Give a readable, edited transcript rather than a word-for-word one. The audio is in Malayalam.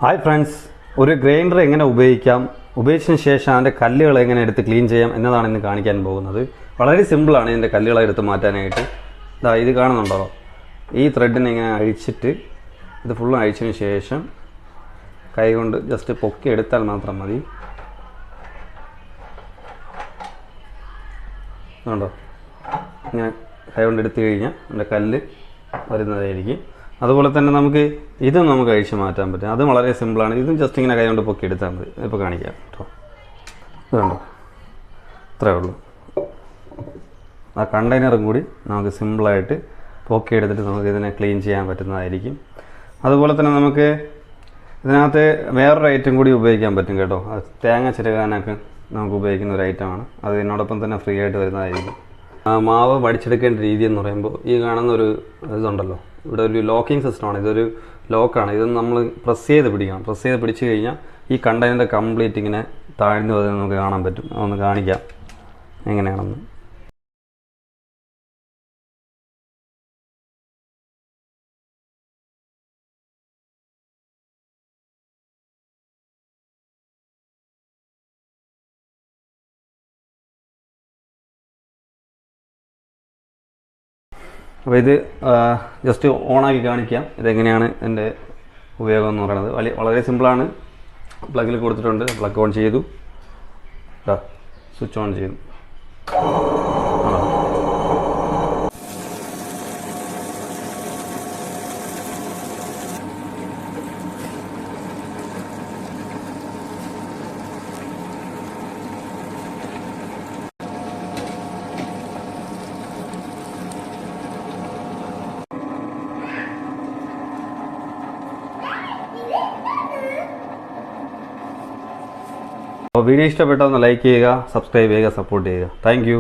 ഹായ് ഫ്രണ്ട്സ്, ഒരു ഗ്രൈൻഡർ എങ്ങനെ ഉപയോഗിക്കാം, ഉപയോഗിച്ചതിന് ശേഷം അതിൻ്റെ കല്ലുകൾ എങ്ങനെ എടുത്ത് ക്ലീൻ ചെയ്യാം എന്നതാണ് ഇന്ന് കാണിക്കാൻ പോകുന്നത്. വളരെ സിമ്പിളാണ് ഇതിൻ്റെ കല്ലുകളെ എടുത്ത് മാറ്റാനായിട്ട്. ഇത് കാണുന്നുണ്ടോ? ഈ ത്രെഡിനെ ഇങ്ങനെ അഴിച്ചിട്ട് ഇത് ഫുള്ളും അഴിച്ചതിന് ശേഷം കൈ കൊണ്ട് ജസ്റ്റ് പൊക്കി എടുത്താൽ മാത്രം മതി. കണ്ടോ? ഇങ്ങനെ കൈ കൊണ്ട് എടുത്തു കഴിഞ്ഞാൽ അതിൻ്റെ കല്ല് വരുന്നതായിരിക്കും. അതുപോലെ തന്നെ നമുക്ക് അഴിച്ച് മാറ്റാൻ പറ്റും. അതും വളരെ സിമ്പിളാണ്. ഇതും ജസ്റ്റ് ഇങ്ങനെ കൈ കൊണ്ട് പൊക്കി എടുത്താൽ മതി. ഇപ്പോൾ കാണിക്കാം കേട്ടോ. ഇത് കണ്ടോ? ഇത്രയേ ഉള്ളൂ. ആ കണ്ടെയ്നറും കൂടി നമുക്ക് സിമ്പിളായിട്ട് പൊക്കി എടുത്തിട്ട് നമുക്ക് ഇതിനെ ക്ലീൻ ചെയ്യാൻ പറ്റുന്നതായിരിക്കും. അതുപോലെ തന്നെ നമുക്ക് ഇതിനകത്ത് വേറൊരു ഐറ്റം കൂടി ഉപയോഗിക്കാൻ പറ്റും കേട്ടോ. തേങ്ങ ചിരകാനൊക്കെ നമുക്ക് ഉപയോഗിക്കുന്ന ഒരു ഐറ്റമാണ്. അത് ഇതിനോടൊപ്പം തന്നെ ഫ്രീ ആയിട്ട് വരുന്നതായിരിക്കും. മാവ് വടിച്ചെടുക്കേണ്ട രീതി എന്ന് പറയുമ്പോൾ ഈ കാണുന്ന ഒരു ഇതുണ്ടല്ലോ, ഇവിടെ ഒരു ലോക്കിംഗ് സിസ്റ്റമാണ്. ഇതൊരു ലോക്കാണ്. ഇത് നമ്മൾ പ്രസ് ചെയ്ത് പിടിക്കണം. പ്രസ് ചെയ്ത് പിടിച്ച് കഴിഞ്ഞാൽ ഈ കണ്ടെയ്നർ കംപ്ലീറ്റ് ഇങ്ങനെ താഴ്ന്നു വരുന്നത് നമുക്ക് കാണാൻ പറ്റും. ഒന്ന് കാണിക്കാം എങ്ങനെയാണെന്ന്. അപ്പോൾ ഇത് ജസ്റ്റ് ഓണാക്കി കാണിക്കാം ഇതെങ്ങനെയാണ് എൻ്റെ ഉപയോഗം എന്ന് പറയുന്നത്. വളരെ സിമ്പിളാണ്. പ്ലഗിൽ കൊടുത്തിട്ടുണ്ട്, പ്ലഗ് ഓൺ ചെയ്തു, സ്വിച്ച് ഓൺ ചെയ്തു. അപ്പോൾ വീഡിയോ ഇഷ്ടപ്പെട്ടാൽ ഒന്ന് ലൈക്ക് ചെയ്യുക, സബ്സ്ക്രൈബ് ചെയ്യുക, സപ്പോർട്ട് ചെയ്യുക. Thank you.